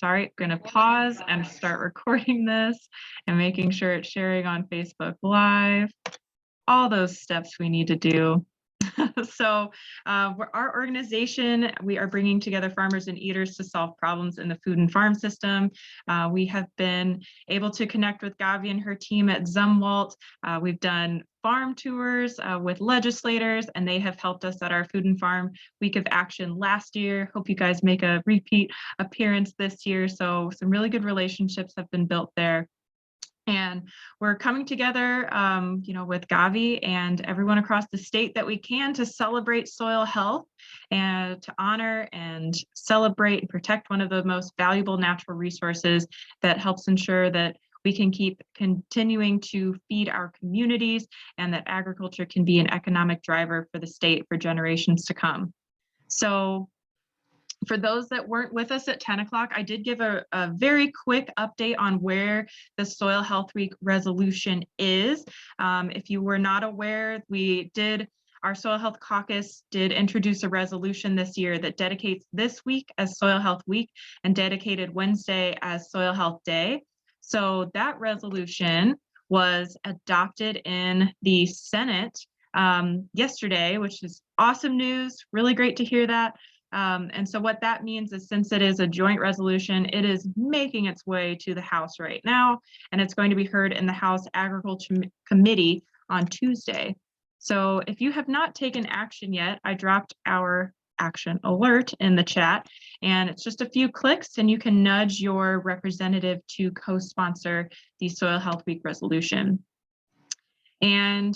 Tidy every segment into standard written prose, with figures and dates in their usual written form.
sorry, I'm gonna pause and start recording this and making sure it's sharing on Facebook Live. All those steps we need to do. So our organization, we are bringing together farmers and eaters to solve problems in the food and farm system. We have been able to connect with Gavi and her team at Zumwalt. We've done farm tours with legislators, and they have helped us at our Food and Farm Week of Action last year. Hope you guys make a repeat appearance this year. So some really good relationships have been built there. And we're coming together, with Gavi and everyone across the state that we can to celebrate soil health and to honor and celebrate and protect one of the most valuable natural resources that helps ensure that we can keep continuing to feed our communities and that agriculture can be an economic driver for the state for generations to come. So for those that weren't with us at 10 o'clock, I did give a very quick update on where the Soil Health Week resolution is. If you were not aware, our Soil Health Caucus did introduce a resolution this year that dedicates this week as Soil Health Week and dedicated Wednesday as Soil Health Day. So that resolution was adopted in the Senate yesterday, which is awesome news. Really great to hear that. And so what that means is, since it is a joint resolution, it is making its way to the House right now, and it's going to be heard in the House Agriculture Committee on Tuesday. So if you have not taken action yet, I dropped our action alert in the chat, and it's just a few clicks and you can nudge your representative to co-sponsor the Soil Health Week resolution. And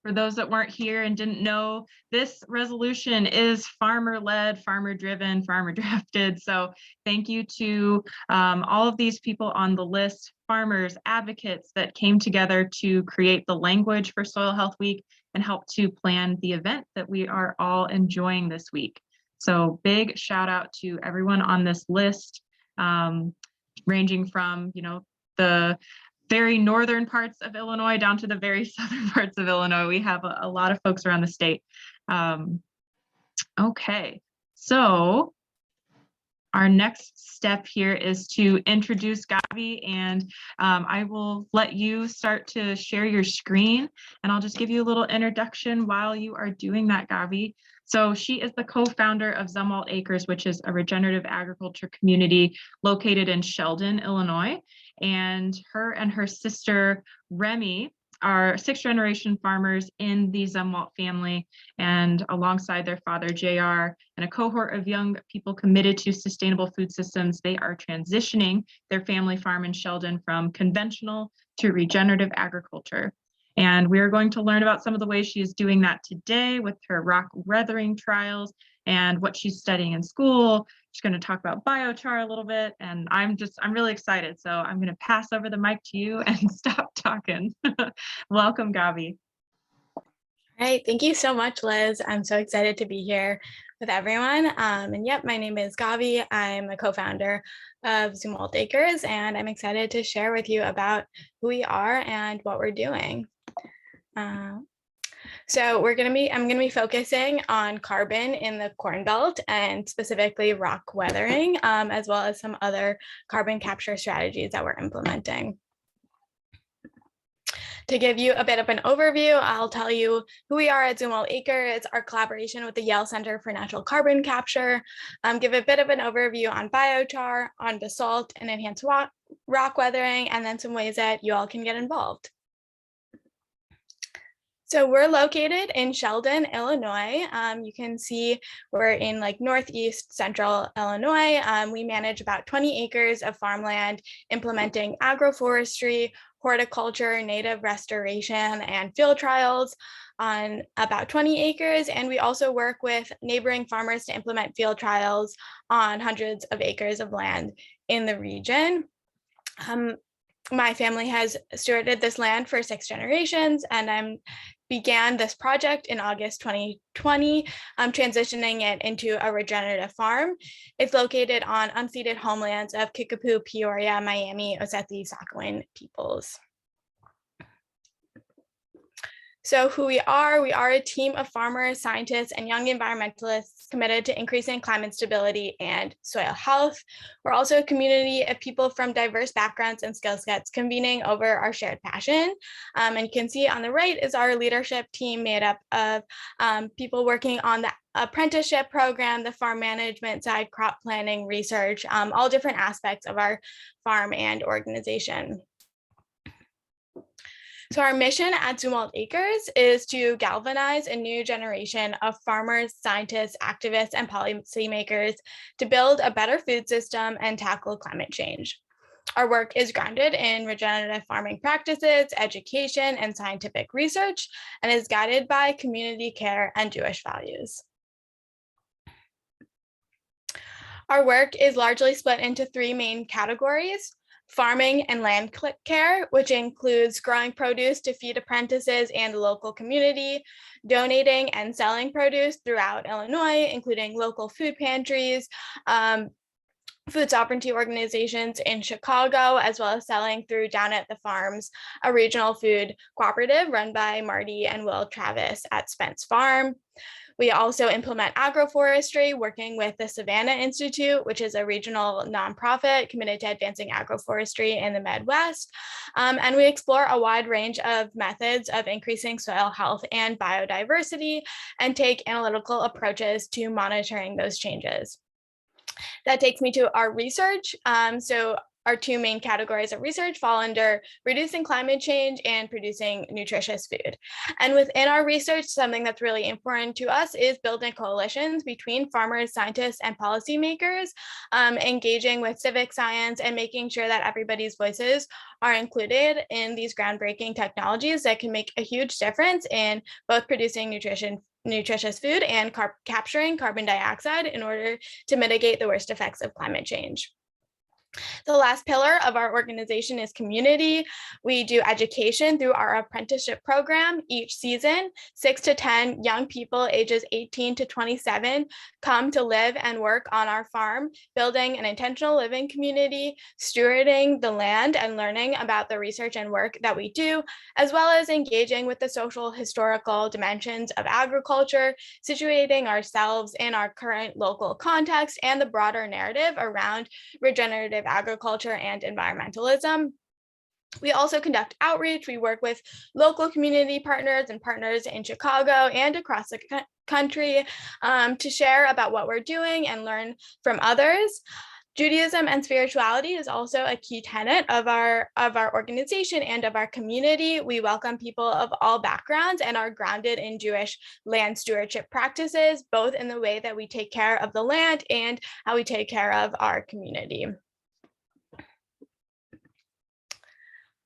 for those that weren't here and didn't know, this resolution is farmer-led, farmer-driven, farmer-drafted. So thank you to all of these people on the list, farmers, advocates that came together to create the language for Soil Health Week and help to plan the event that we are all enjoying this week. So big shout out to everyone on this list, ranging from, the very northern parts of Illinois down to the very southern parts of Illinois. We have a lot of folks around the state. Okay, so our next step here is to introduce Gavi, and I will let you start to share your screen, and I'll just give you a little introduction while you are doing that, Gavi. So she is the co-founder of Zumwalt Acres, which is a regenerative agriculture community located in Sheldon, Illinois. And her sister, Remy, are sixth-generation farmers in the Zumwalt family, and alongside their father, JR, and a cohort of young people committed to sustainable food systems, they are transitioning their family farm in Sheldon from conventional to regenerative agriculture. And we are going to learn about some of the ways she is doing that today with her rock weathering trials and what she's studying in school. She's going to talk about biochar a little bit, and I'm really excited. So I'm going to pass over the mic to you and stop talking. Welcome, Gavi. All right, thank you so much, Liz. I'm so excited to be here with everyone. And yep, my name is Gavi. I'm a co-founder of Zumwalt Acres, and I'm excited to share with you about who we are and what we're doing. So I'm going to be focusing on carbon in the Corn Belt and specifically rock weathering, as well as some other carbon capture strategies that we're implementing. To give you a bit of an overview, I'll tell you who we are at Zumwalt Acres, our collaboration with the Yale Center for Natural Carbon Capture, give a bit of an overview on biochar, on basalt and enhanced rock weathering, and then some ways that you all can get involved. So we're located in Sheldon, Illinois. You can see we're in northeast central Illinois. We manage about 20 acres of farmland, implementing agroforestry, horticulture, native restoration, and field trials on about 20 acres. And we also work with neighboring farmers to implement field trials on hundreds of acres of land in the region. My family has stewarded this land for 6 generations, and I began this project in August 2020, transitioning it into a regenerative farm. It's located on unceded homelands of Kickapoo, Peoria, Miami, Osethi, Sakowin peoples. So who we are a team of farmers, scientists, and young environmentalists committed to increasing climate stability and soil health. We're also a community of people from diverse backgrounds and skill sets convening over our shared passion. And you can see on the right is our leadership team made up of people working on the apprenticeship program, the farm management side, crop planning, research, all different aspects of our farm and organization. So our mission at Zumwalt Acres is to galvanize a new generation of farmers, scientists, activists, and policymakers to build a better food system and tackle climate change. Our work is grounded in regenerative farming practices, education, and scientific research, and is guided by community care and Jewish values. Our work is largely split into three main categories: farming and land care, which includes growing produce to feed apprentices and the local community, donating and selling produce throughout Illinois, including local food pantries, food sovereignty organizations in Chicago, as well as selling through Down at the Farms, a regional food cooperative run by Marty and Will Travis at Spence Farm. We also implement agroforestry, working with the Savannah Institute, which is a regional nonprofit committed to advancing agroforestry in the Midwest. And we explore a wide range of methods of increasing soil health and biodiversity, and take analytical approaches to monitoring those changes. That takes me to our research. So our two main categories of research fall under reducing climate change and producing nutritious food. And within our research, something that's really important to us is building coalitions between farmers, scientists, and policymakers, engaging with civic science and making sure that everybody's voices are included in these groundbreaking technologies that can make a huge difference in both producing nutritious food and capturing carbon dioxide in order to mitigate the worst effects of climate change. The last pillar of our organization is community. We do education through our apprenticeship program. Each season, 6 to 10 young people ages 18 to 27 come to live and work on our farm, building an intentional living community, stewarding the land, and learning about the research and work that we do, as well as engaging with the social historical dimensions of agriculture, situating ourselves in our current local context and the broader narrative around regenerative agriculture and environmentalism. We also conduct outreach. We work with local community partners and partners in Chicago and across the country to share about what we're doing and learn from others. Judaism and spirituality is also a key tenet of our organization and of our community. We welcome people of all backgrounds and are grounded in Jewish land stewardship practices, both in the way that we take care of the land and how we take care of our community.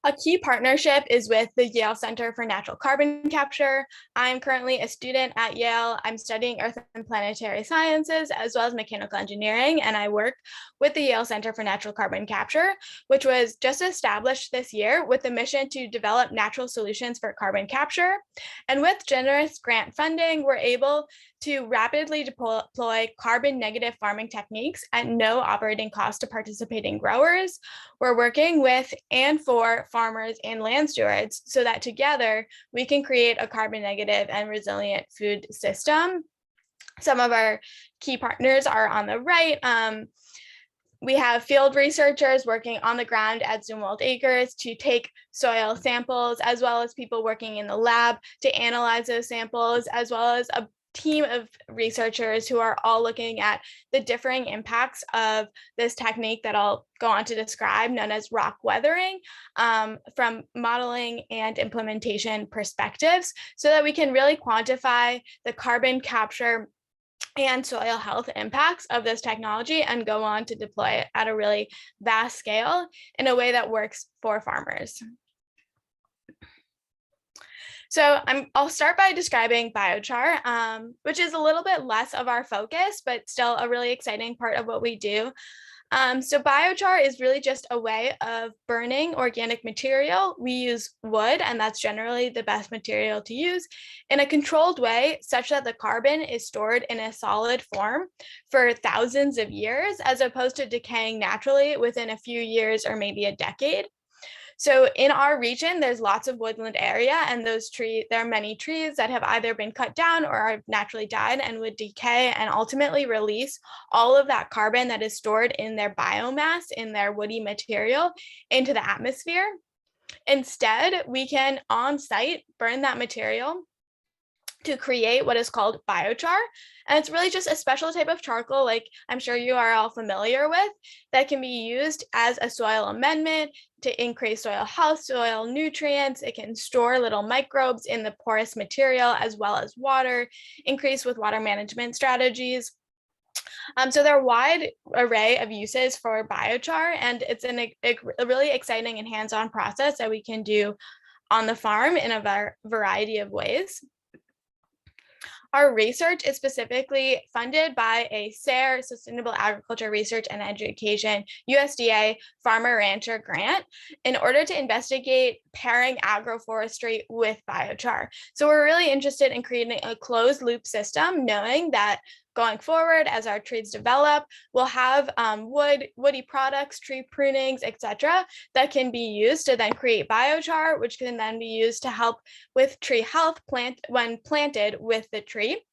A key partnership is with the Yale Center for Natural Carbon Capture. I'm currently a student at Yale. I'm studying Earth and Planetary Sciences as well as mechanical engineering, and I work with the Yale Center for Natural Carbon Capture, which was just established this year with the mission to develop natural solutions for carbon capture. And with generous grant funding, we're able to rapidly deploy carbon negative farming techniques at no operating cost to participating growers. We're working with and for farmers and land stewards so that together we can create a carbon negative and resilient food system. Some of our key partners are on the right. We have field researchers working on the ground at Zumwalt Acres to take soil samples, as well as people working in the lab to analyze those samples, as well as a team of researchers who are all looking at the differing impacts of this technique that I'll go on to describe, known as rock weathering, from modeling and implementation perspectives, so that we can really quantify the carbon capture and soil health impacts of this technology and go on to deploy it at a really vast scale in a way that works for farmers. So I'll start by describing biochar, which is a little bit less of our focus, but still a really exciting part of what we do. So biochar is really just a way of burning organic material. We use wood, and that's generally the best material to use, in a controlled way such that the carbon is stored in a solid form for thousands of years, as opposed to decaying naturally within a few years or maybe a decade. So in our region, there's lots of woodland area, and there are many trees that have either been cut down or are naturally died and would decay and ultimately release all of that carbon that is stored in their biomass, in their woody material, into the atmosphere. Instead, we can on site burn that material to create what is called biochar. And it's really just a special type of charcoal, like I'm sure you are all familiar with, that can be used as a soil amendment to increase soil health, soil nutrients. It can store little microbes in the porous material as well as water, increase with water management strategies. So there are a wide array of uses for biochar, and it's a really exciting and hands-on process that we can do on the farm in a variety of ways. Our research is specifically funded by a SARE, Sustainable Agriculture Research and Education, USDA Farmer Rancher grant, in order to investigate pairing agroforestry with biochar. So we're really interested in creating a closed loop system, knowing that going forward, as our trees develop, we'll have woody products, tree prunings, etc., that can be used to then create biochar, which can then be used to help with tree health when planted with the tree.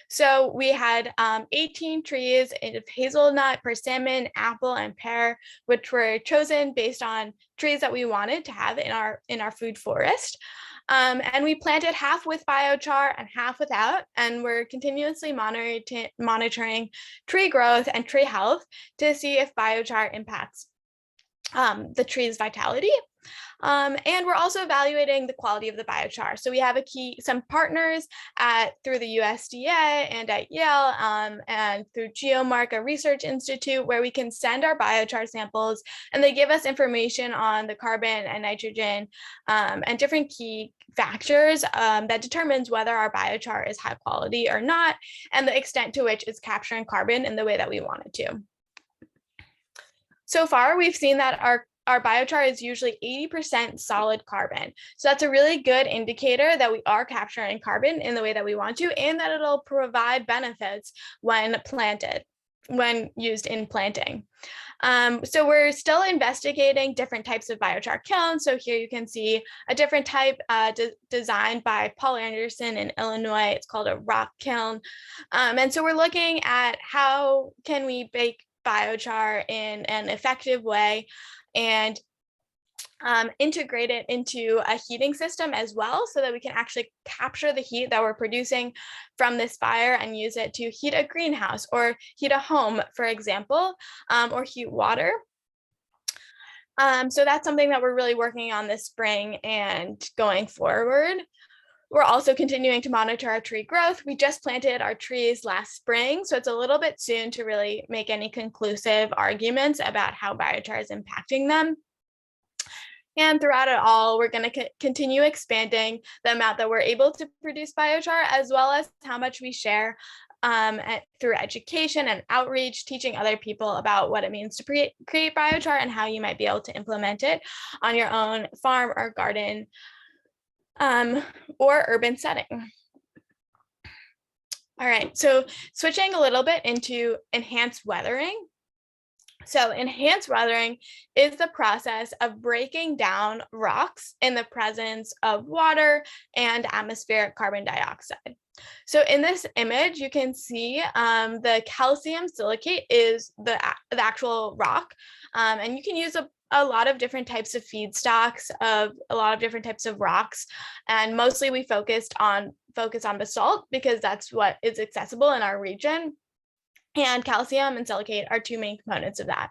So we had 18 trees of hazelnut, persimmon, apple, and pear, which were chosen based on trees that we wanted to have in our food forest. And we planted half with biochar and half without, and we're continuously monitoring tree growth and tree health to see if biochar impacts the tree's vitality. And we're also evaluating the quality of the biochar. So we have some partners through the USDA and at Yale and through GeoMark, a research institute, where we can send our biochar samples, and they give us information on the carbon and nitrogen and different key factors that determines whether our biochar is high quality or not, and the extent to which it's capturing carbon in the way that we want it to. So far, we've seen that our biochar is usually 80% solid carbon. So that's a really good indicator that we are capturing carbon in the way that we want to, and that it'll provide benefits when used in planting. So we're still investigating different types of biochar kilns. So here you can see a different type designed by Paul Anderson in Illinois. It's called a rock kiln. And so we're looking at how can we bake biochar in an effective way and integrate it into a heating system as well, so that we can actually capture the heat that we're producing from this fire and use it to heat a greenhouse or heat a home, for example, or heat water. So that's something that we're really working on this spring and going forward. We're also continuing to monitor our tree growth. We just planted our trees last spring, so it's a little bit soon to really make any conclusive arguments about how biochar is impacting them. And throughout it all, we're going to continue expanding the amount that we're able to produce biochar, as well as how much we share through education and outreach, teaching other people about what it means to create biochar and how you might be able to implement it on your own farm or garden or urban setting. All right, so switching a little bit into enhanced weathering. So enhanced weathering is the process of breaking down rocks in the presence of water and atmospheric carbon dioxide. So in this image, you can see the calcium silicate is the actual rock, and you can use a lot of different types of feedstocks of a lot of different types of rocks, and mostly we focus on basalt because that's what is accessible in our region. And calcium and silicate are two main components of that.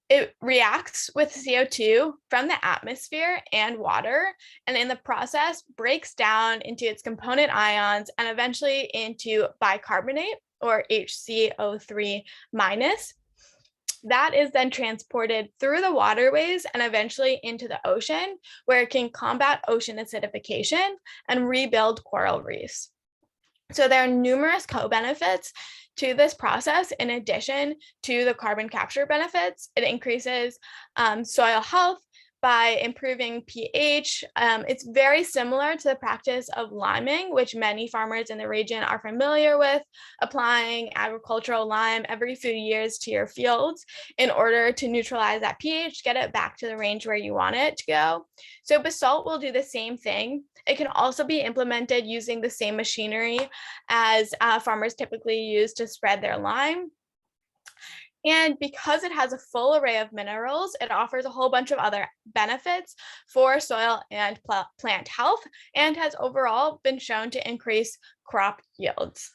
It reacts with CO2 from the atmosphere and water, and in the process breaks down into its component ions and eventually into bicarbonate, or HCO3 minus. That is then transported through the waterways and eventually into the ocean, where it can combat ocean acidification and rebuild coral reefs. So there are numerous co-benefits to this process. In addition to the carbon capture benefits, it increases soil health by improving pH. It's very similar to the practice of liming, which many farmers in the region are familiar with, applying agricultural lime every few years to your fields in order to neutralize that pH, get it back to the range where you want it to go. So basalt will do the same thing. It can also be implemented using the same machinery as farmers typically use to spread their lime. And because it has a full array of minerals, it offers a whole bunch of other benefits for soil and plant health, and has overall been shown to increase crop yields.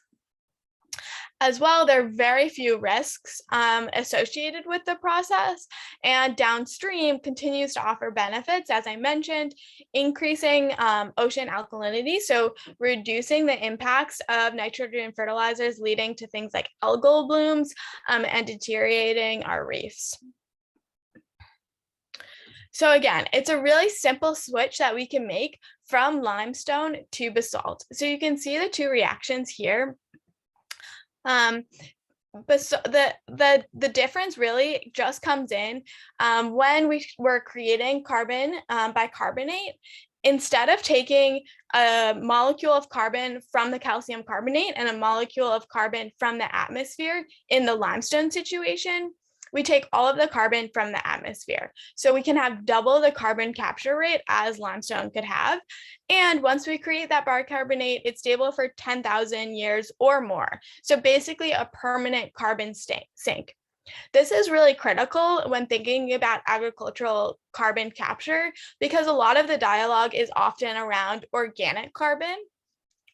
As well, there are very few risks associated with the process, and downstream continues to offer benefits, as I mentioned, increasing ocean alkalinity, so reducing the impacts of nitrogen fertilizers leading to things like algal blooms and deteriorating our reefs. So again, it's a really simple switch that we can make from limestone to basalt. So you can see the two reactions here. But so the difference really just comes in when we're creating carbon bicarbonate. Instead of taking a molecule of carbon from the calcium carbonate and a molecule of carbon from the atmosphere in the limestone situation, we take all of the carbon from the atmosphere. So we can have double the carbon capture rate as limestone could have. And once we create that bicarbonate, it's stable for 10,000 years or more. So basically a permanent carbon sink. This is really critical when thinking about agricultural carbon capture, because a lot of the dialogue is often around organic carbon,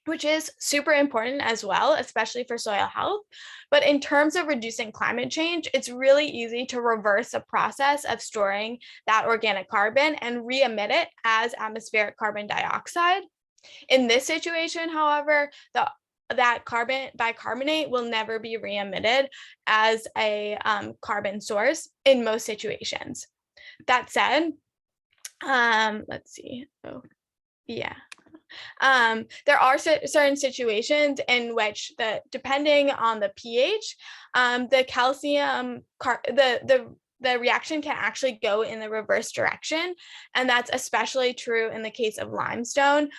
which is super important as well, especially for soil health. But in terms of reducing climate change, it's really easy to reverse the process of storing that organic carbon and re-emit it as atmospheric carbon dioxide. In this situation, however, that carbon bicarbonate will never be re-emitted as a carbon source in most situations. That said, let's see. Oh, yeah. There are certain situations in which, depending on the pH, the calcium, the reaction can actually go in the reverse direction. And that's especially true in the case of limestone,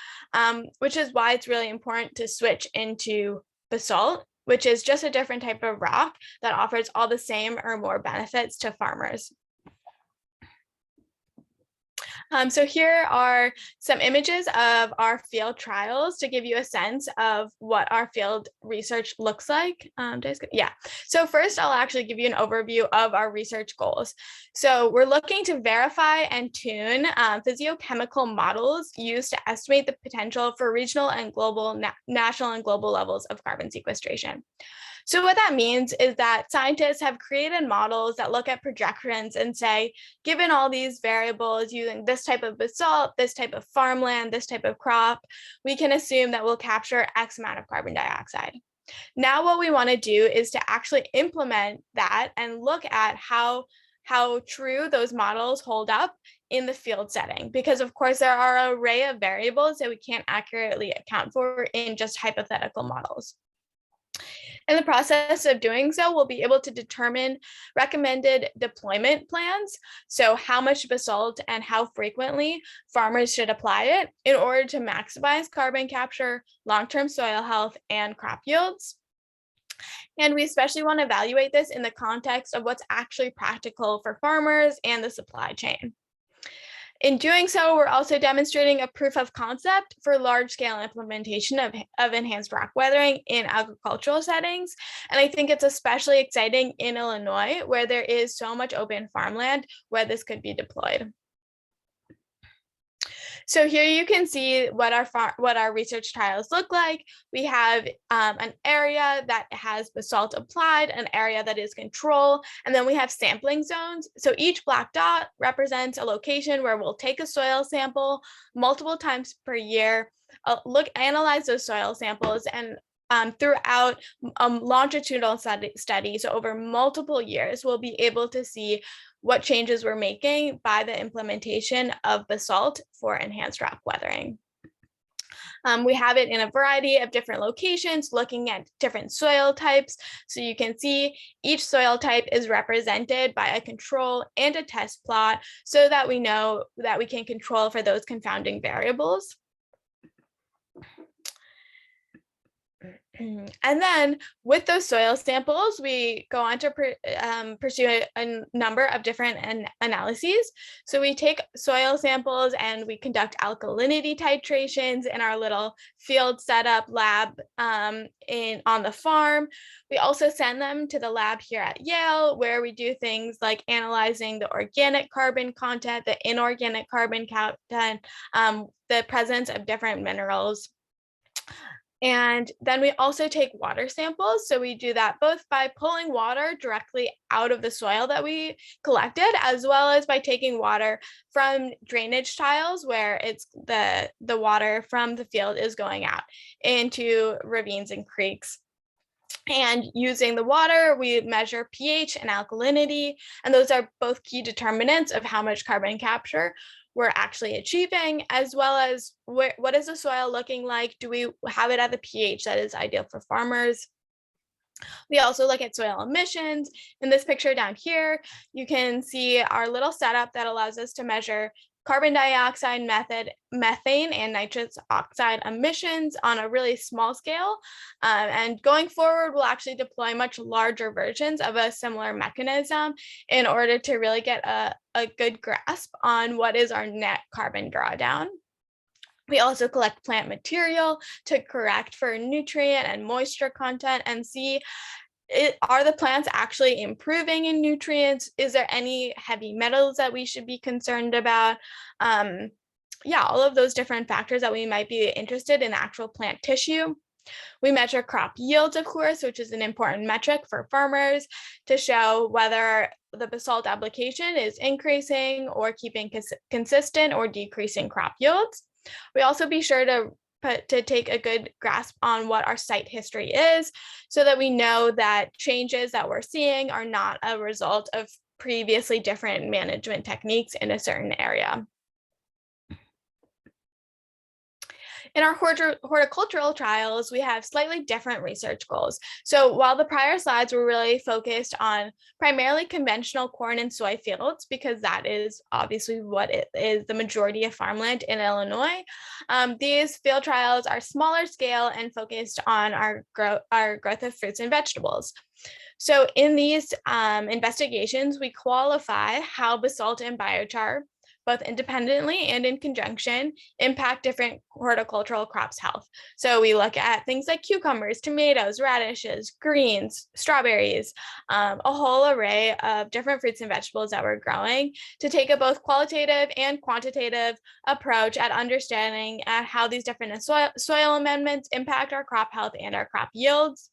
which is why it's really important to switch into basalt, which is just a different type of rock that offers all the same or more benefits to farmers. So here are some images of our field trials to give you a sense of what our field research looks like. Yeah, so first I'll actually give you an overview of our research goals. So we're looking to verify and tune physiochemical models used to estimate the potential for regional and global, national and global levels of carbon sequestration. So what that means is that scientists have created models that look at projections and say, given all these variables using this type of basalt, this type of farmland, this type of crop, we can assume that we'll capture X amount of carbon dioxide. Now what we want to do is to actually implement that and look at how true those models hold up in the field setting, because of course there are an array of variables that we can't accurately account for in just hypothetical models. In the process of doing so, we'll be able to determine recommended deployment plans. So how much basalt and how frequently farmers should apply it in order to maximize carbon capture, long-term soil health, and crop yields. And we especially want to evaluate this in the context of what's actually practical for farmers and the supply chain. In doing so, we're also demonstrating a proof of concept for large-scale implementation of enhanced rock weathering in agricultural settings. And I think it's especially exciting in Illinois, where there is so much open farmland where this could be deployed. So here you can see what our research trials look like. We have an area that has basalt applied, an area that is control, and then we have sampling zones. So each black dot represents a location where we'll take a soil sample multiple times per year, analyze those soil samples, and throughout longitudinal studies over multiple years, we'll be able to see what changes we're making by the implementation of basalt for enhanced rock weathering. We have it in a variety of different locations, looking at different soil types. So you can see each soil type is represented by a control and a test plot so that we know that we can control for those confounding variables. And then with those soil samples, we go on to pursue a number of different analyses. So we take soil samples and we conduct alkalinity titrations in our little field setup lab on the farm. We also send them to the lab here at Yale, where we do things like analyzing the organic carbon content, the inorganic carbon content, the presence of different minerals. And then we also take water samples. So we do that both by pulling water directly out of the soil that we collected, as well as by taking water from drainage tiles where it's the water from the field is going out into ravines and creeks. And using the water, we measure pH and alkalinity, and those are both key determinants of how much carbon capture we're actually achieving, as well as what is the soil looking like? Do we have it at the pH that is ideal for farmers? We also look at soil emissions. In this picture down here, you can see our little setup that allows us to measure carbon dioxide, methane, and nitrous oxide emissions on a really small scale. And going forward, we'll actually deploy much larger versions of a similar mechanism in order to really get a good grasp on what is our net carbon drawdown. We also collect plant material to correct for nutrient and moisture content and see, are the plants actually improving in nutrients? Is there any heavy metals that we should be concerned about? Yeah, all of those different factors that we might be interested in actual plant tissue. We measure crop yields, of course, which is an important metric for farmers to show whether the basalt application is increasing or keeping consistent or decreasing crop yields. We also be sure to take a good grasp on what our site history is so that we know that changes that we're seeing are not a result of previously different management techniques in a certain area. In our horticultural trials, we have slightly different research goals. So while the prior slides were really focused on primarily conventional corn and soy fields, because that is obviously what it is the majority of farmland in Illinois, these field trials are smaller scale and focused on our growth of fruits and vegetables. So in these investigations, we qualify how basalt and biochar, both independently and in conjunction, impact different horticultural crops' health. So we look at things like cucumbers, tomatoes, radishes, greens, strawberries, a whole array of different fruits and vegetables that we're growing to take a both qualitative and quantitative approach at understanding how these different soil amendments impact our crop health and our crop yields.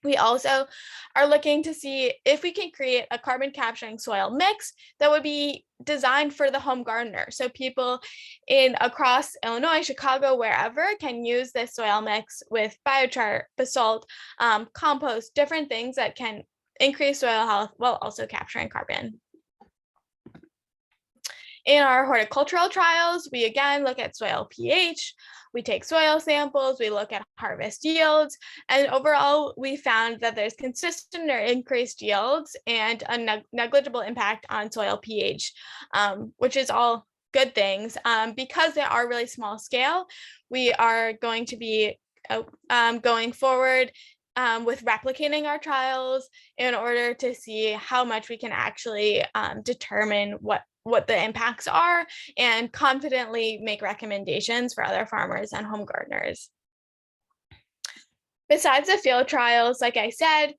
We also are looking to see if we can create a carbon capturing soil mix that would be designed for the home gardener. So people across Illinois, Chicago, wherever can use this soil mix with biochar, basalt, compost, different things that can increase soil health while also capturing carbon. In our horticultural trials, we again look at soil pH, we take soil samples, we look at harvest yields, and overall we found that there's consistent or increased yields and a negligible impact on soil pH, which is all good things. Because they are really small scale, we are going to be going forward with replicating our trials in order to see how much we can actually determine what the impacts are and confidently make recommendations for other farmers and home gardeners. Besides the field trials, like I said,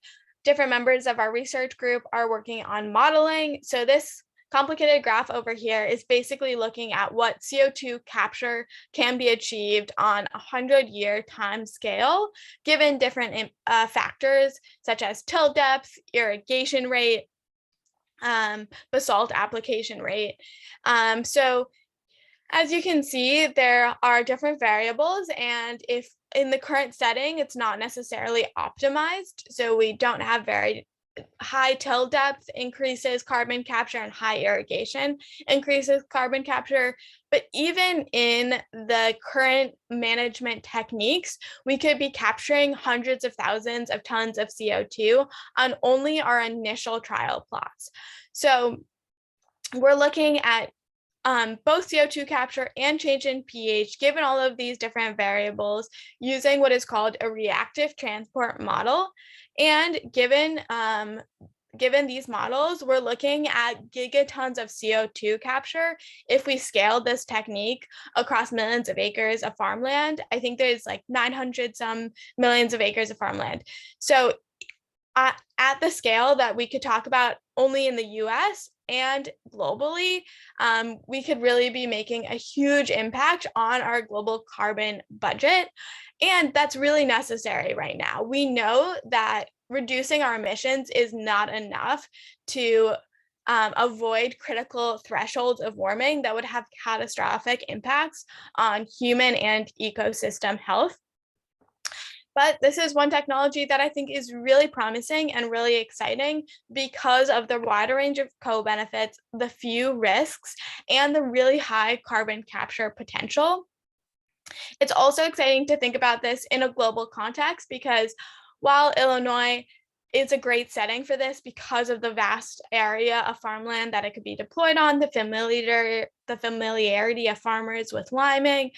different members of our research group are working on modeling. So this complicated graph over here is basically looking at what CO2 capture can be achieved on a 100-year time scale, given different factors such as till depth, irrigation rate, basalt application rate. So as you can see, there are different variables, and if in the current setting, it's not necessarily optimized, so we don't have very high till depth increases carbon capture and high irrigation increases carbon capture. But even in the current management techniques, we could be capturing hundreds of thousands of tons of CO2 on only our initial trial plots. So we're looking at both CO2 capture and change in pH, given all of these different variables, using what is called a reactive transport model. And given these models, we're looking at gigatons of CO2 capture if we scale this technique across millions of acres of farmland. I think there's like 900 some millions of acres of farmland. So at the scale that we could talk about only in the US and globally, we could really be making a huge impact on our global carbon budget. And that's really necessary right now. We know that reducing our emissions is not enough to avoid critical thresholds of warming that would have catastrophic impacts on human and ecosystem health. But this is one technology that I think is really promising and really exciting because of the wide range of co-benefits, the few risks, and the really high carbon capture potential. It's also exciting to think about this in a global context because while Illinois is a great setting for this because of the vast area of farmland that it could be deployed on, the familiarity of farmers with liming,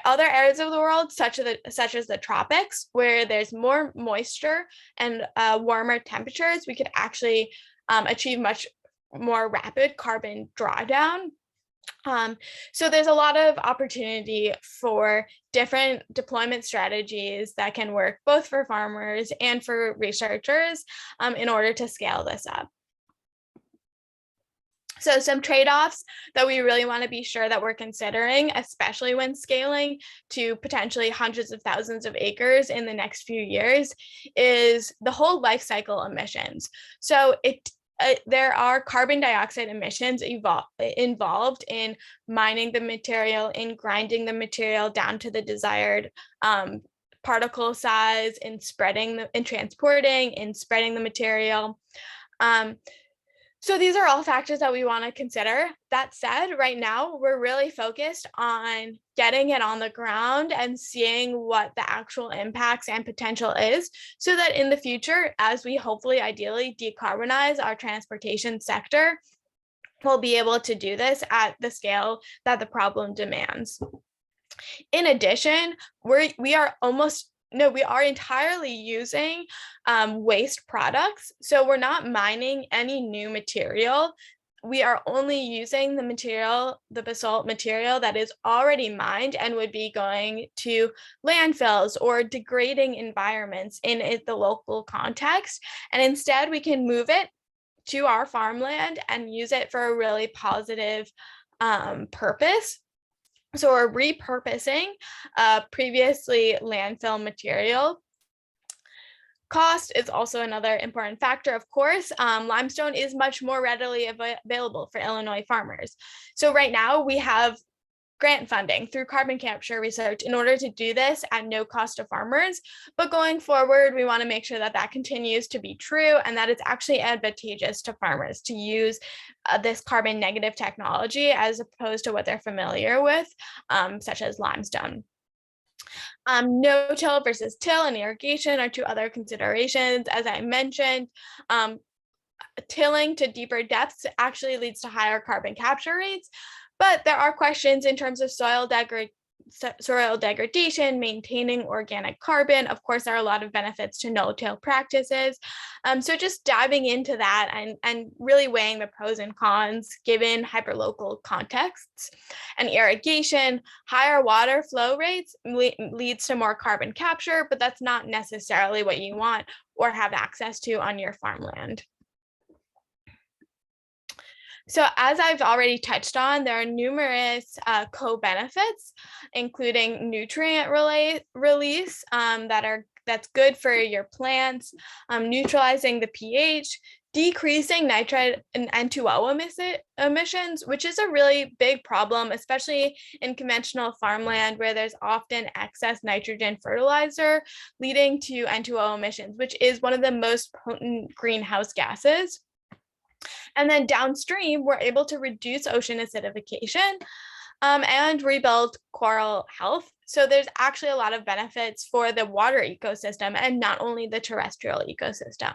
other areas of the world, such as the tropics, where there's more moisture and warmer temperatures, we could actually achieve much more rapid carbon drawdown. So there's a lot of opportunity for different deployment strategies that can work both for farmers and for researchers in order to scale this up. So some trade-offs that we really want to be sure that we're considering, especially when scaling to potentially hundreds of thousands of acres in the next few years, is the whole life cycle emissions. So there are carbon dioxide emissions involved in mining the material, in grinding the material down to the desired particle size, in transporting, in spreading the material. So these are all factors that we want to consider. That said, right now, we're really focused on getting it on the ground and seeing what the actual impacts and potential is so that in the future, as we hopefully ideally decarbonize our transportation sector, we'll be able to do this at the scale that the problem demands. In addition, we are entirely using waste products. So we're not mining any new material. We are only using the material, the basalt material that is already mined and would be going to landfills or degrading environments in the local context. And instead we can move it to our farmland and use it for a really positive purpose. So we're repurposing previously landfill material. Cost is also another important factor, of course. Limestone is much more readily available for Illinois farmers. So right now we have grant funding through carbon capture research in order to do this at no cost to farmers. But going forward, we want to make sure that that continues to be true and that it's actually advantageous to farmers to use this carbon negative technology as opposed to what they're familiar with, such as limestone. No-till versus till and irrigation are two other considerations. As I mentioned, tilling to deeper depths actually leads to higher carbon capture rates. But there are questions in terms of soil degradation, maintaining organic carbon. Of course, there are a lot of benefits to no-till practices. So just diving into that and really weighing the pros and cons given hyperlocal contexts. And irrigation, higher water flow rates leads to more carbon capture, but that's not necessarily what you want or have access to on your farmland. So as I've already touched on, there are numerous co-benefits, including nutrient release that's good for your plants, neutralizing the pH, decreasing nitrite and N2O emissions, which is a really big problem, especially in conventional farmland where there's often excess nitrogen fertilizer leading to N2O emissions, which is one of the most potent greenhouse gases. And then downstream, we're able to reduce ocean acidification and rebuild coral health. So there's actually a lot of benefits for the water ecosystem and not only the terrestrial ecosystem.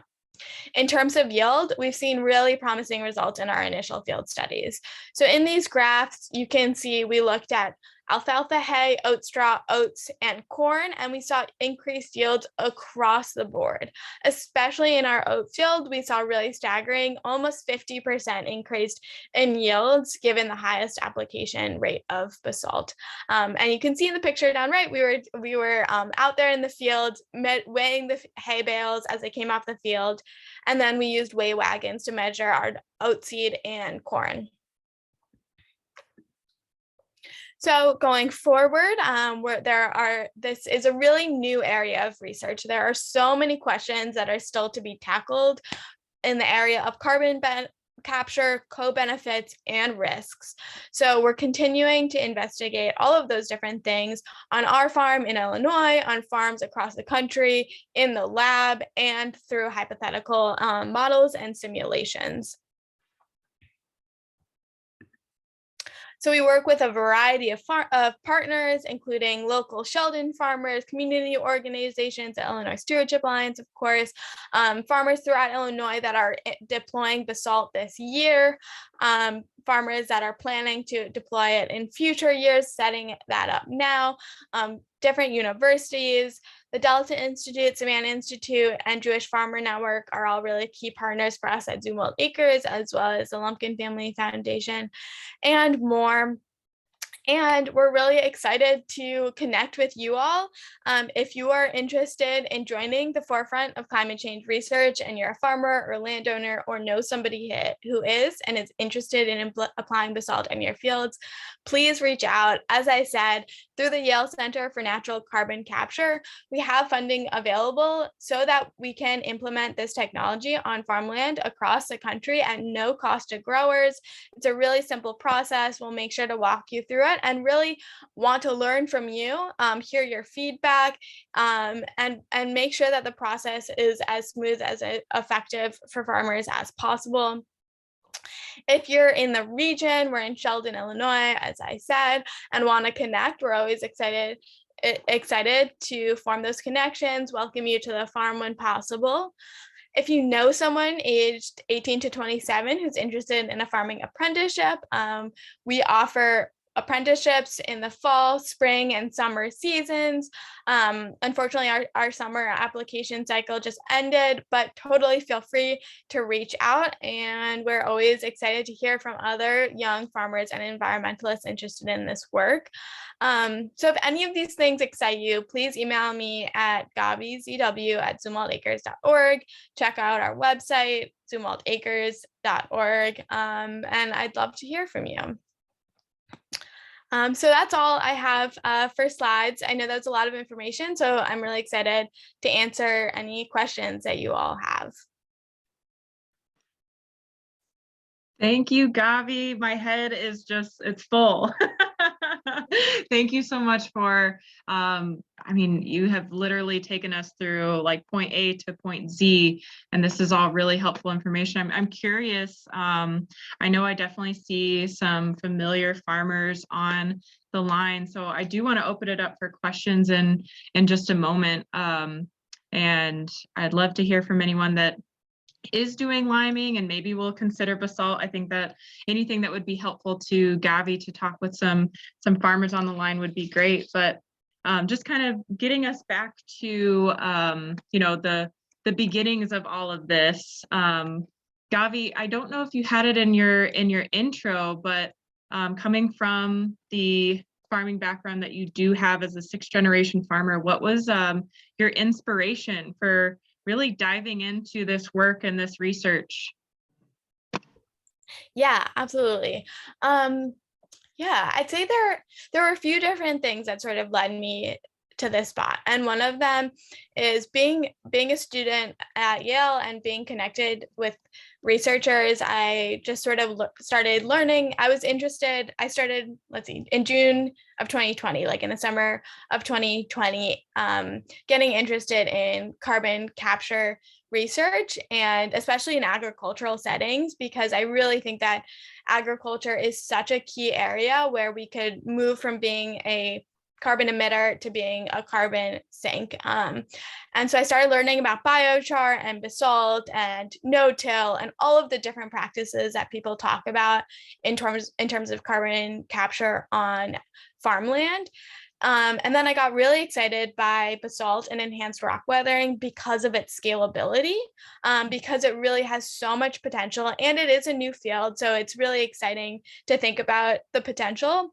In terms of yield, we've seen really promising results in our initial field studies. So in these graphs, you can see we looked at alfalfa hay, oat straw, oats, and corn, and we saw increased yields across the board. Especially in our oat field, we saw really staggering, almost 50% increase in yields given the highest application rate of basalt. And you can see in the picture down right, we were out there in the field weighing the hay bales as they came off the field, and then we used weigh wagons to measure our oat seed and corn. So going forward, this is a really new area of research. There are so many questions that are still to be tackled in the area of carbon capture, co-benefits, and risks. So we're continuing to investigate all of those different things on our farm in Illinois, on farms across the country, in the lab, and through hypothetical models and simulations. So we work with a variety of partners, including local Sheldon farmers, community organizations, the Illinois Stewardship Alliance, of course, farmers throughout Illinois that are deploying basalt this year, farmers that are planning to deploy it in future years, setting that up now, different universities, the Delta Institute, Savannah Institute, and Jewish Farmer Network are all really key partners for us at Zumwalt Acres, as well as the Lumpkin Family Foundation, and more. And we're really excited to connect with you all. If you are interested in joining the forefront of climate change research and you're a farmer or landowner or know somebody who is and is interested in applying basalt in your fields, please reach out. As I said, through the Yale Center for Natural Carbon Capture, we have funding available so that we can implement this technology on farmland across the country at no cost to growers. It's a really simple process. We'll make sure to walk you through it and really want to learn from you, hear your feedback, and make sure that the process is as smooth as effective for farmers as possible. If you're in the region, we're in Sheldon, Illinois, as I said, and want to connect, we're always excited to form those connections, welcome you to the farm when possible. If you know someone aged 18 to 27 who's interested in a farming apprenticeship, we offer apprenticeships in the fall, spring, and summer seasons. Unfortunately, our summer application cycle just ended, but totally feel free to reach out. And we're always excited to hear from other young farmers and environmentalists interested in this work. So if any of these things excite you, please email me at gabizw@zumwaltacres.org. Check out our website, zumwaltacres.org, and I'd love to hear from you. So that's all I have for slides. I know that's a lot of information, so I'm really excited to answer any questions that you all have. Thank you, Gavi. My head is it's full. Thank you so much for, I mean, you have literally taken us through like point A to point Z, and this is all really helpful information. I'm curious. I know I definitely see some familiar farmers on the line, so I do want to open it up for questions in just a moment. And I'd love to hear from anyone that is doing liming and maybe we'll consider basalt. I think that anything that would be helpful to Gavi to talk with some farmers on the line would be great. But just kind of getting us back to you know, the beginnings of all of this. Gavi, I don't know if you had it in your intro, but coming from the farming background that you do have as a 6th generation farmer, what was your inspiration for really diving into this work and this research? Yeah, absolutely. Yeah, I'd say there were a few different things that sort of led me to this spot. And one of them is being a student at Yale and being connected with researchers. I just sort of started learning. I started, in June of 2020, like in the summer of 2020, getting interested in carbon capture research, and especially in agricultural settings, because I really think that agriculture is such a key area where we could move from being a carbon emitter to being a carbon sink. And so I started learning about biochar and basalt and no-till and all of the different practices that people talk about in terms of carbon capture on farmland. And then I got really excited by basalt and enhanced rock weathering because of its scalability, because it really has so much potential, and it is a new field. So it's really exciting to think about the potential.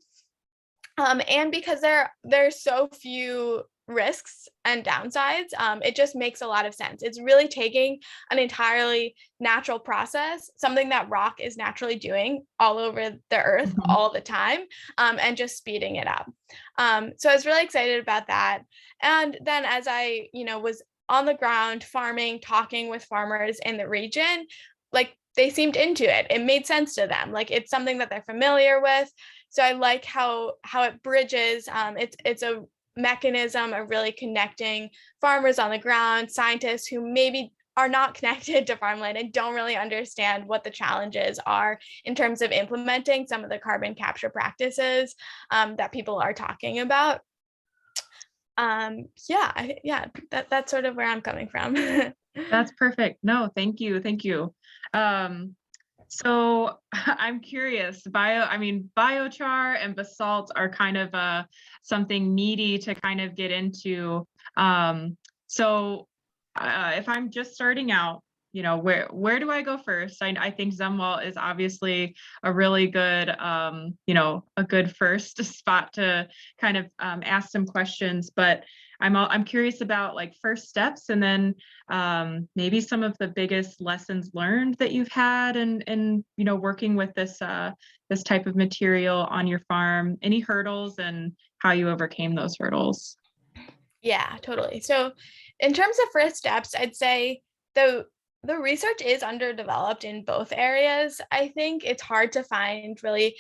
And because there's so few risks and downsides, it just makes a lot of sense. It's really taking an entirely natural process, something that rock is naturally doing all over the earth all the time, and just speeding it up. So I was really excited about that. And then as I, was on the ground farming, talking with farmers in the region, like they seemed into it. It made sense to them. Like it's something that they're familiar with. So I like how it bridges. It's a mechanism of really connecting farmers on the ground, scientists who maybe are not connected to farmland and don't really understand what the challenges are in terms of implementing some of the carbon capture practices that people are talking about. That's sort of where I'm coming from. That's perfect. No, thank you. Thank you. So I'm curious, biochar and basalt are kind of something meaty to kind of get into. So if I'm just starting out, where do I go first? I think Zumwalt is obviously a really good, a good first spot to kind of ask some questions, but I'm curious about like first steps, and then maybe some of the biggest lessons learned that you've had in working with this type of material on your farm. Any hurdles and how you overcame those hurdles? Yeah, totally. So in terms of first steps, I'd say the research is underdeveloped in both areas. I think it's hard to find really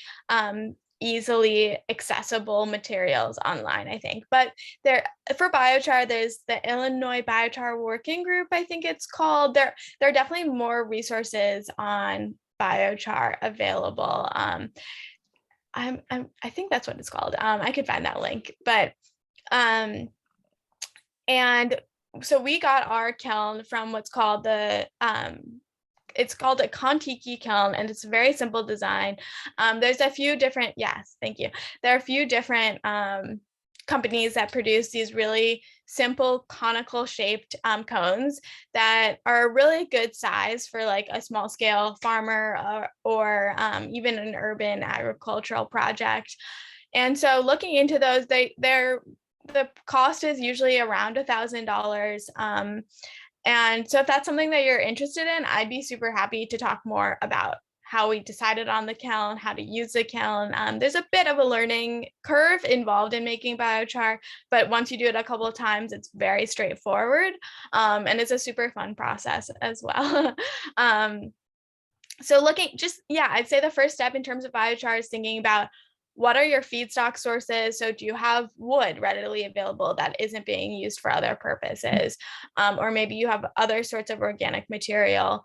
easily accessible materials online, I think. But for biochar, there's the Illinois Biochar Working Group, I think it's called. There are definitely more resources on biochar available. I think that's what it's called. I could find that link, but and so we got our kiln from what's called it's called a Kontiki kiln, and it's a very simple design. There's a few different, yes, thank you. There are a few different companies that produce these really simple conical shaped cones that are a really good size for like a small scale farmer or even an urban agricultural project. And so looking into those, the cost is usually around $1,000. And so if that's something that you're interested in, I'd be super happy to talk more about how we decided on the kiln, how to use the kiln. There's a bit of a learning curve involved in making biochar, but once you do it a couple of times, it's very straightforward. And it's a super fun process as well. So I'd say the first step in terms of biochar is thinking about what are your feedstock sources? So do you have wood readily available that isn't being used for other purposes? Or maybe you have other sorts of organic material.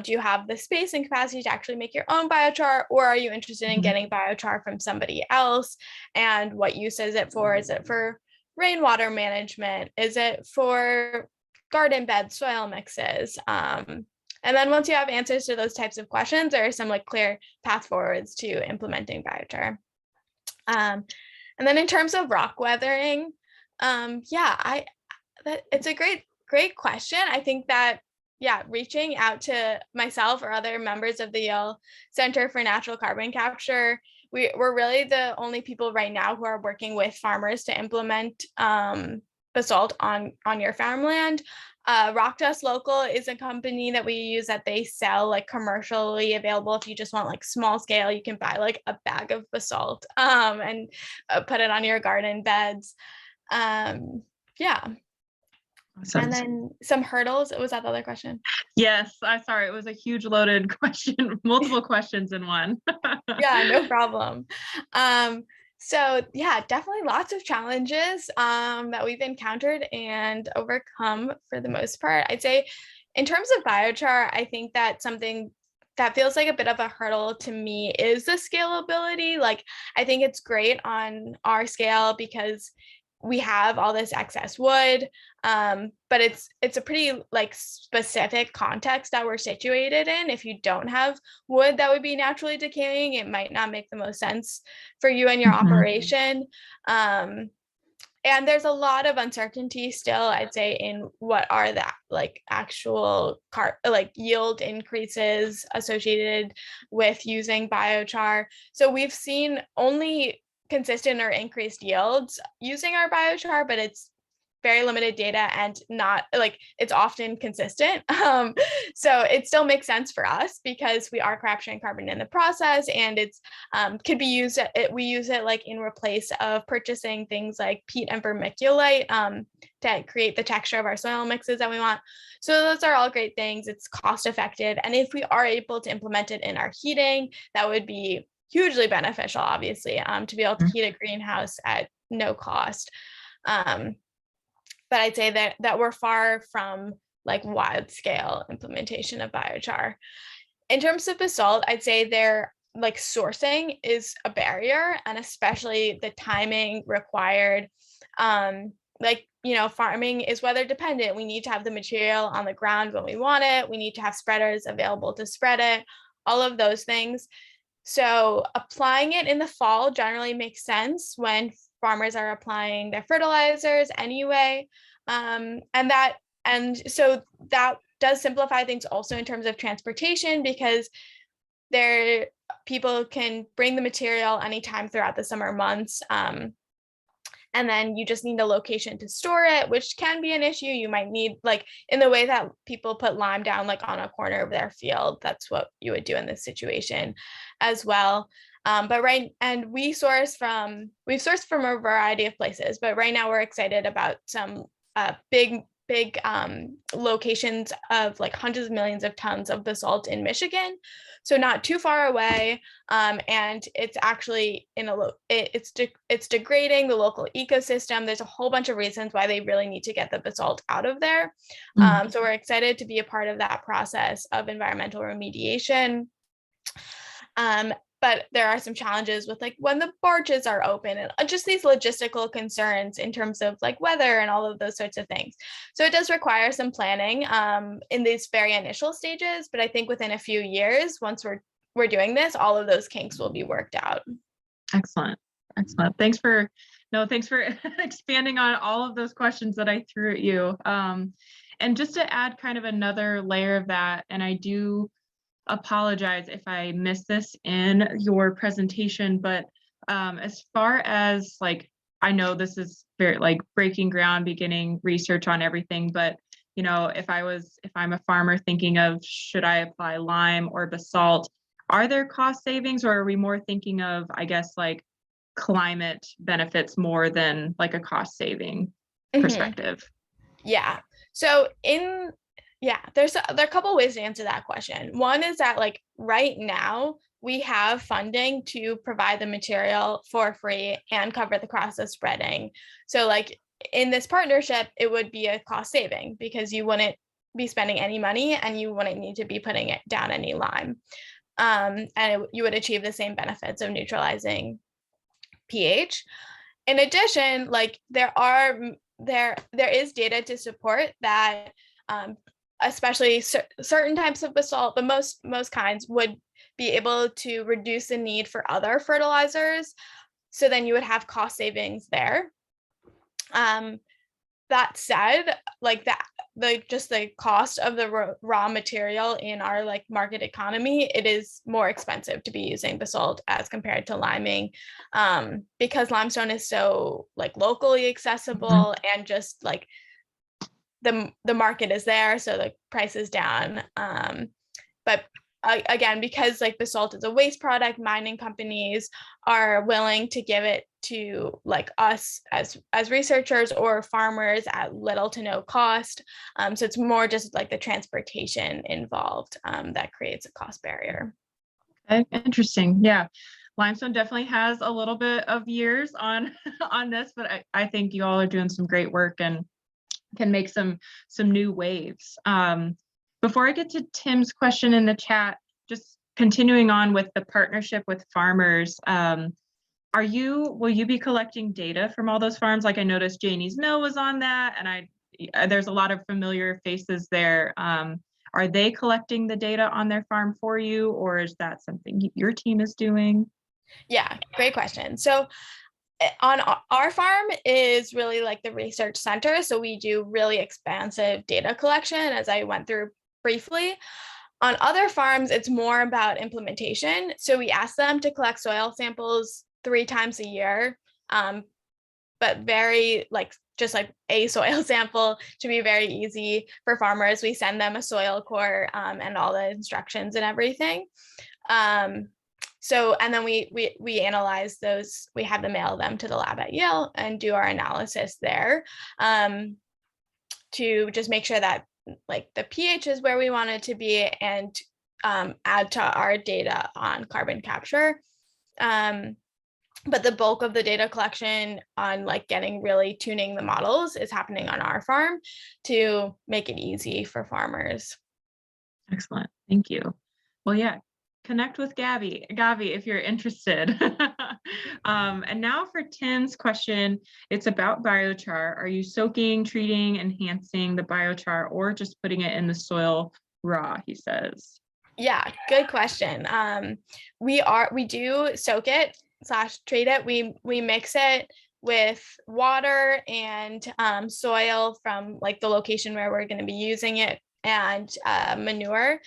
Do you have the space and capacity to actually make your own biochar? Or are you interested in getting biochar from somebody else? And what use is it for? Is it for rainwater management? Is it for garden bed soil mixes? And then once you have answers to those types of questions, there are some like clear path forwards to implementing biochar. And then in terms of rock weathering, it's a great question. I think that, reaching out to myself or other members of the Yale Center for Natural Carbon Capture, we're really the only people right now who are working with farmers to implement basalt on your farmland. Rock Dust Local is a company that we use that they sell like commercially available. If you just want like small scale, you can buy like a bag of basalt and put it on your garden beds. Yeah. Awesome. And then some hurdles. Was that the other question? Yes, I'm sorry. It was a huge loaded question, multiple questions in one. Yeah, no problem. So yeah, definitely lots of challenges that we've encountered and overcome for the most part. I'd say in terms of biochar, I think that something that feels like a bit of a hurdle to me is the scalability. Like, I think it's great on our scale because we have all this excess wood, but it's a pretty like specific context that we're situated in. If you don't have wood that would be naturally decaying, it might not make the most sense for you and your operation. And there's a lot of uncertainty still, I'd say, in what are the like actual yield increases associated with using biochar. So we've seen only consistent or increased yields using our biochar, but it's very limited data and not like it's often consistent. So it still makes sense for us because we are capturing carbon in the process, and it's could be used. We use it like in replace of purchasing things like peat and vermiculite to create the texture of our soil mixes that we want. So those are all great things. It's cost effective, and if we are able to implement it in our heating, that would be hugely beneficial, obviously, to be able to heat a greenhouse at no cost. But I'd say that we're far from like wide scale implementation of biochar. In terms of basalt, I'd say their like sourcing is a barrier, and especially the timing required. Like, you know, farming is weather dependent. We need to have the material on the ground when we want it. We need to have spreaders available to spread it, all of those things. So applying it in the fall generally makes sense when farmers are applying their fertilizers anyway. And so that does simplify things also in terms of transportation, because people can bring the material anytime throughout the summer months. And then you just need a location to store it, which can be an issue. You might need, like, in the way that people put lime down like on a corner of their field, that's what you would do in this situation as well. We've sourced from a variety of places, but right now we're excited about some big locations of like hundreds of millions of tons of basalt in Michigan, so not too far away. And it's actually it's degrading the local ecosystem. There's a whole bunch of reasons why they really need to get the basalt out of there. So we're excited to be a part of that process of environmental remediation. But there are some challenges with like when the barges are open and just these logistical concerns in terms of like weather and all of those sorts of things. So it does require some planning in these very initial stages, but I think within a few years, once we're doing this, all of those kinks will be worked out. Excellent. Thanks for expanding on all of those questions that I threw at you. And just to add kind of another layer of that, and I do apologize if I missed this in your presentation, but as far as like, I know this is very like breaking ground, beginning research on everything, but you know, if I'm a farmer thinking of should I apply lime or basalt, are there cost savings, or are we more thinking of, I guess, like climate benefits more than like a cost saving perspective? Yeah. So there are a couple ways to answer that question. One is that like right now we have funding to provide the material for free and cover the cost of spreading. So like in this partnership, it would be a cost saving because you wouldn't be spending any money and you wouldn't need to be putting it down any lime. You would achieve the same benefits of neutralizing pH. In addition, like there is data to support that especially certain types of basalt, but most kinds would be able to reduce the need for other fertilizers. So then you would have cost savings there. That said, like the cost of the raw material in our like market economy, it is more expensive to be using basalt as compared to liming, because limestone is so like locally accessible and just like the market is there, so the price is down. But again, because like basalt is a waste product, mining companies are willing to give it to like us as researchers or farmers at little to no cost. So it's more just like the transportation involved that creates a cost barrier. Okay, interesting. Yeah. Limestone definitely has a little bit of years on on this, but I think you all are doing some great work and can make some new waves. Before I get to Tim's question in the chat, just continuing on with the partnership with farmers, will you be collecting data from all those farms? Like I noticed Janie's Mill was on that, and there's a lot of familiar faces there. Are they collecting the data on their farm for you, or is that something your team is doing? Yeah, great question. So on our farm is really like the research center. So we do really expansive data collection, as I went through briefly. On other farms, it's more about implementation. So we ask them to collect soil samples 3 times a year, but very like just like a soil sample to be very easy for farmers. We send them a soil core and all the instructions and everything. So, and then we analyze those, we have to mail them to the lab at Yale and do our analysis there to just make sure that like the pH is where we want it to be and add to our data on carbon capture. But the bulk of the data collection on like really tuning the models is happening on our farm to make it easy for farmers. Excellent. Thank you. Well, yeah, connect with Gavi, if you're interested. And now for Tim's question, it's about biochar. Are you soaking, treating, enhancing the biochar, or just putting it in the soil raw, he says? Yeah, good question. We do soak it / treat it. We mix it with water and soil from like the location where we're going to be using it, and manure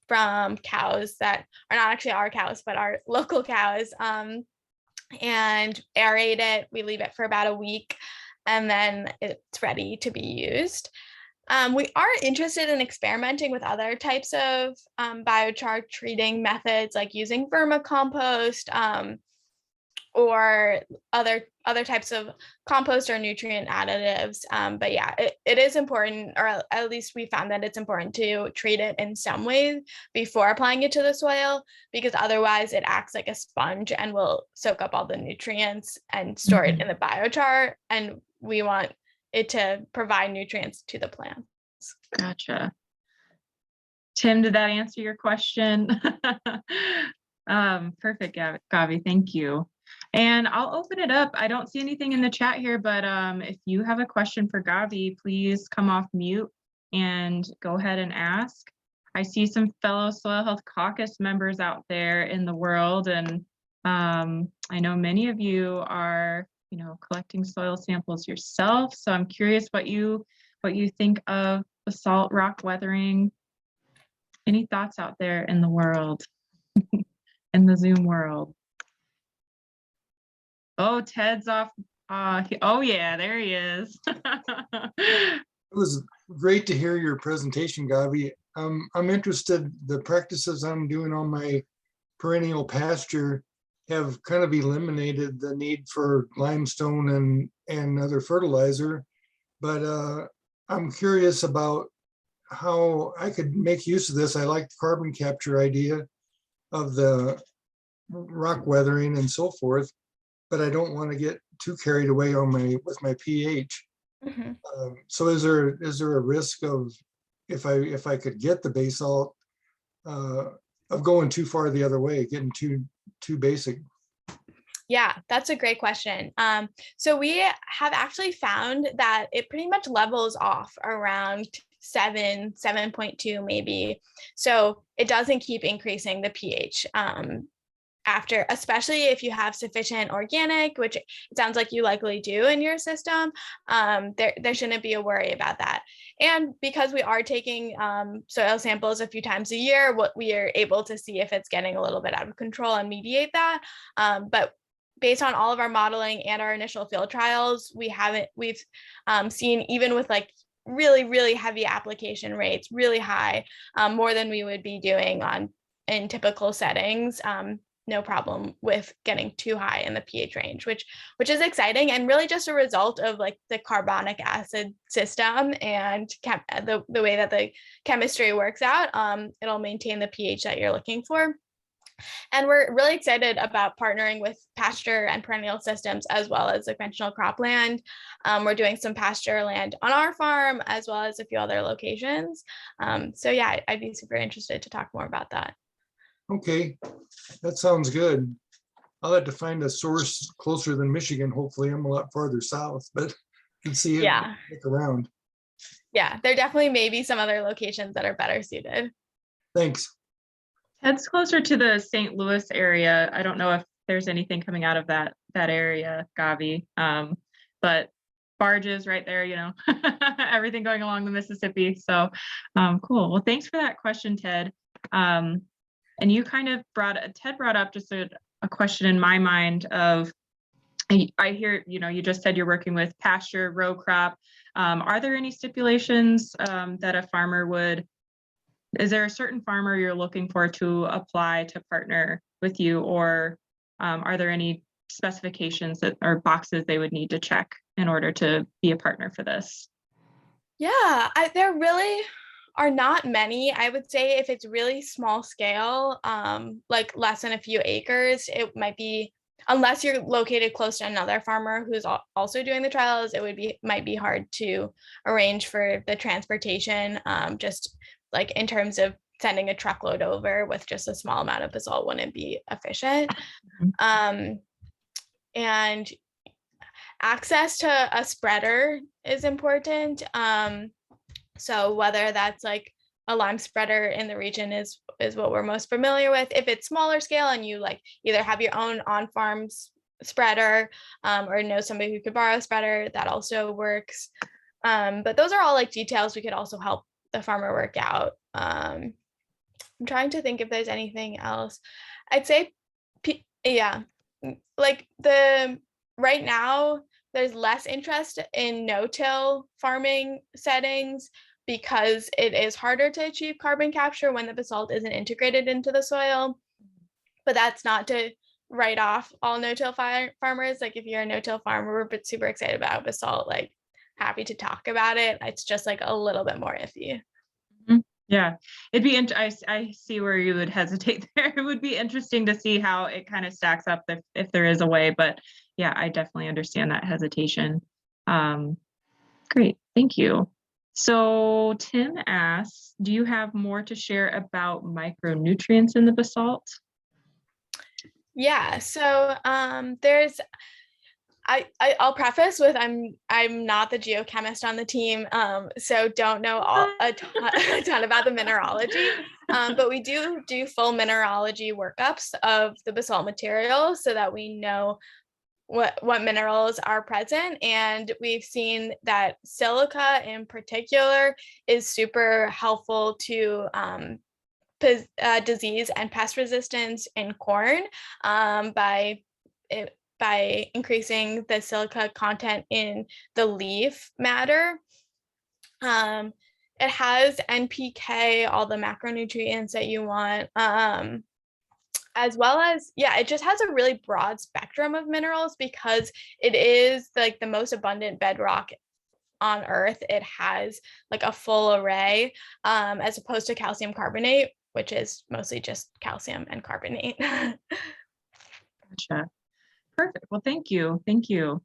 from cows that are not actually our cows, but our local cows, and aerate it. We leave it for about a week, and then it's ready to be used. We are interested in experimenting with other types of biochar treating methods, like using vermicompost or other types of compost or nutrient additives. But yeah, it is important, or at least we found that it's important to treat it in some way before applying it to the soil, because otherwise it acts like a sponge and will soak up all the nutrients and store it in the biochar. And we want it to provide nutrients to the plants. Gotcha. Tim, did that answer your question? Perfect, Gavi, thank you. And I'll open it up. I don't see anything in the chat here, but if you have a question for Gavi, please come off mute and go ahead and ask. I see some fellow Soil Health Caucus members out there in the world, and I know many of you are, collecting soil samples yourself. So I'm curious what you think of basalt rock weathering. Any thoughts out there in the world, in the Zoom world? Oh, Ted's off. Oh yeah, there he is. It was great to hear your presentation, Gavi. I'm interested, the practices I'm doing on my perennial pasture have kind of eliminated the need for limestone and other fertilizer. But I'm curious about how I could make use of this. I like the carbon capture idea of the rock weathering and so forth, but I don't want to get too carried away with my pH. So is there a risk of, if I could get the basalt, of going too far the other way, getting too basic? Yeah, that's a great question. So we have actually found that it pretty much levels off around 7.2 maybe. So it doesn't keep increasing the pH after, especially if you have sufficient organic, which it sounds like you likely do in your system. There shouldn't be a worry about that. And because we are taking soil samples a few times a year, what we are able to see if it's getting a little bit out of control and mediate that. But based on all of our modeling and our initial field trials, we've seen, even with like really heavy application rates, really high, more than we would be doing in typical settings. No problem with getting too high in the pH range, which is exciting, and really just a result of like the carbonic acid system and the way that the chemistry works out. It'll maintain the pH that you're looking for. And we're really excited about partnering with pasture and perennial systems as well as the conventional cropland. We're doing some pasture land on our farm as well as a few other locations. So yeah, I'd be super interested to talk more about that. Okay, that sounds good. I'll have to find a source closer than Michigan. Hopefully, I'm a lot farther south, but you can see it. Yeah. Look around. Yeah, there definitely may be some other locations that are better suited. Thanks. Ted's closer to the St. Louis area. I don't know if there's anything coming out of that area, Gavi, but barges right there, you know, everything going along the Mississippi. So cool. Well, thanks for that question, Ted. And you kind of Ted brought up just a question in my mind of, I hear, you know, you just said you're working with pasture, row crop. Are there any stipulations that a farmer is there a certain farmer you're looking for to apply to partner with you, or are there any specifications or boxes they would need to check in order to be a partner for this? Yeah, there really are not many. I would say if it's really small scale, like less than a few acres, it might be, unless you're located close to another farmer who's also doing the trials, might be hard to arrange for the transportation. Just like in terms of sending a truckload over with just a small amount of basalt wouldn't be efficient. And access to a spreader is important. So whether that's like a lime spreader in the region is what we're most familiar with. If it's smaller scale and you like either have your own on-farm spreader or know somebody who could borrow a spreader, that also works. But those are all like details we could also help the farmer work out. I'm trying to think if there's anything else. I'd say, yeah, like right now, there's less interest in no-till farming settings because it is harder to achieve carbon capture when the basalt isn't integrated into the soil. But that's not to write off all no-till farmers. Like if you're a no-till farmer, we're super excited about basalt, like happy to talk about it. It's just like a little bit more iffy. Yeah, it'd be, I see where you would hesitate there. It would be interesting to see how it kind of stacks up if there is a way, but yeah, I definitely understand that hesitation. Great, thank you. So Tim asks, do you have more to share about micronutrients in the basalt? Yeah, so I'll preface with I'm not the geochemist on the team, so don't know a ton about the mineralogy, but we do full mineralogy workups of the basalt material so that we know what minerals are present. And we've seen that silica in particular is super helpful to disease and pest resistance in corn by increasing the silica content in the leaf matter. It has NPK, all the macronutrients that you want, as well as, yeah, it just has a really broad spectrum of minerals because it is like the most abundant bedrock on Earth. It has like a full array, as opposed to calcium carbonate, which is mostly just calcium and carbonate. Gotcha. Perfect. Well, thank you. Thank you.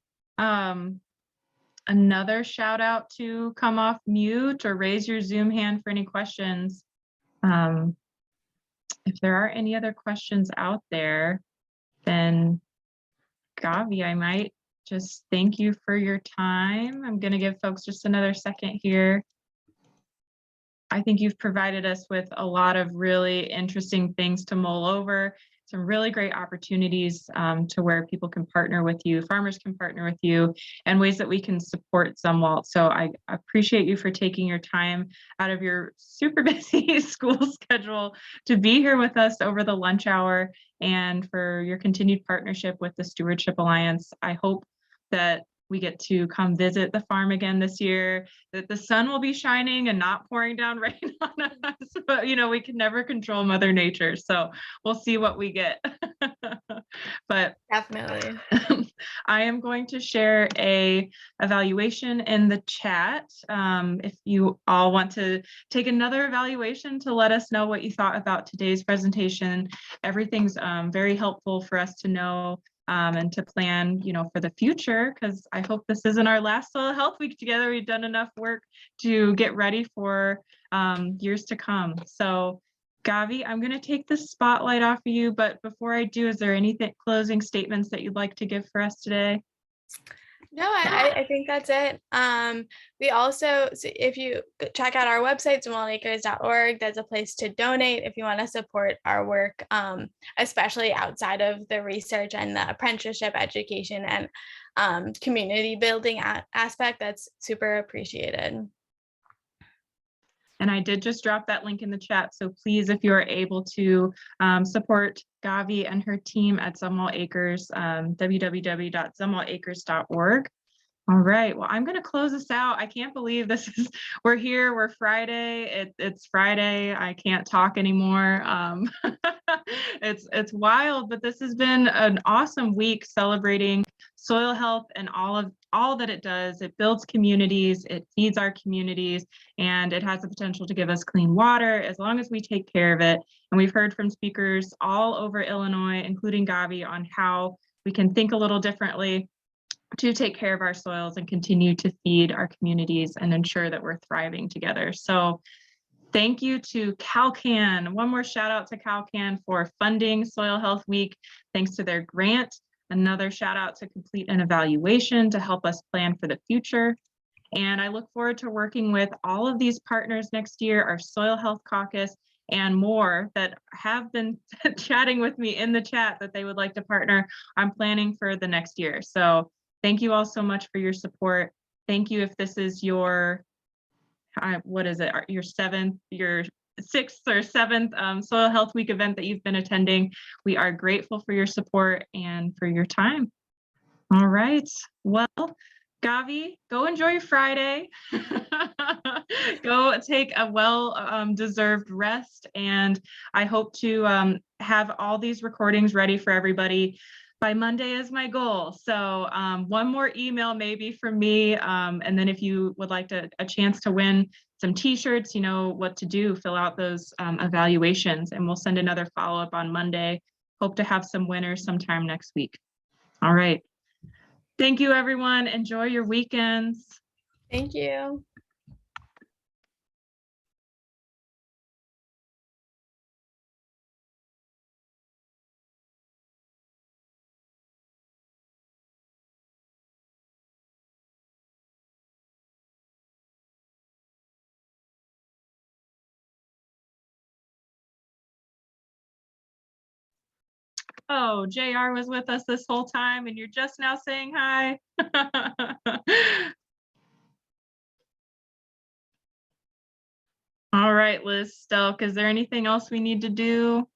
Another shout out to come off mute or raise your Zoom hand for any questions. If there are any other questions out there, then Gavi, I might just thank you for your time. I'm going to give folks just another second here. I think you've provided us with a lot of really interesting things to mull over, some really great opportunities to where people can partner with you, farmers can partner with you, and ways that we can support Zumwalt. So I appreciate you for taking your time out of your super busy school schedule to be here with us over the lunch hour, and for your continued partnership with the Stewardship Alliance. I hope that we get to come visit the farm again this year, that the sun will be shining and not pouring down rain on us. But, you know, we can never control Mother Nature. So we'll see what we get. But Definitely. I am going to share a evaluation in the chat. If you all want to take another evaluation to let us know what you thought about today's presentation, everything's very helpful for us to know and to plan, you know, for the future, because I hope this isn't our last Soil Health Week together. We've done enough work to get ready for years to come. So Gavi, I'm going to take the spotlight off of you, but before I do, is there anything closing statements that you'd like to give for us today? No, I think that's it. We also, so if you check out our website, zumwaltacres.org, there's a place to donate if you want to support our work, especially outside of the research and the apprenticeship education and community building aspect. That's super appreciated. And I did just drop that link in the chat. So please, if you are able to support Gavi and her team at Zumwalt Acres, www.zumwaltacres.org. All right, well, I'm going to close this out. I can't believe we're here, we're Friday, it's Friday, I can't talk anymore. It's wild, but this has been an awesome week celebrating soil health and all that it does. It builds communities, it feeds our communities, and it has the potential to give us clean water as long as we take care of it. And we've heard from speakers all over Illinois, including Gavi, on how we can think a little differently to take care of our soils and continue to feed our communities and ensure that we're thriving together. So thank you to CalCan. One more shout out to CalCan for funding Soil Health Week, thanks to their grant. Another shout out to Complete an Evaluation to help us plan for the future. And I look forward to working with all of these partners next year, our Soil Health Caucus, and more that have been chatting with me in the chat that they would like to partner on planning for the next year. So thank you all so much for your support. Thank you if this is your, what is it, your sixth or seventh Soil Health Week event that you've been attending. We are grateful for your support and for your time. All right, well, Gavi, go enjoy your Friday. Go take a well-deserved rest, and I hope to have all these recordings ready for everybody by Monday is my goal. So one more email maybe from me, and then if you would like a chance to win some t-shirts, you know what to do, fill out those evaluations, and we'll send another follow-up on Monday. Hope to have some winners sometime next week. All right. Thank you, everyone. Enjoy your weekends. Thank you. Oh, JR was with us this whole time and you're just now saying hi. All right, Liz Stelk, is there anything else we need to do?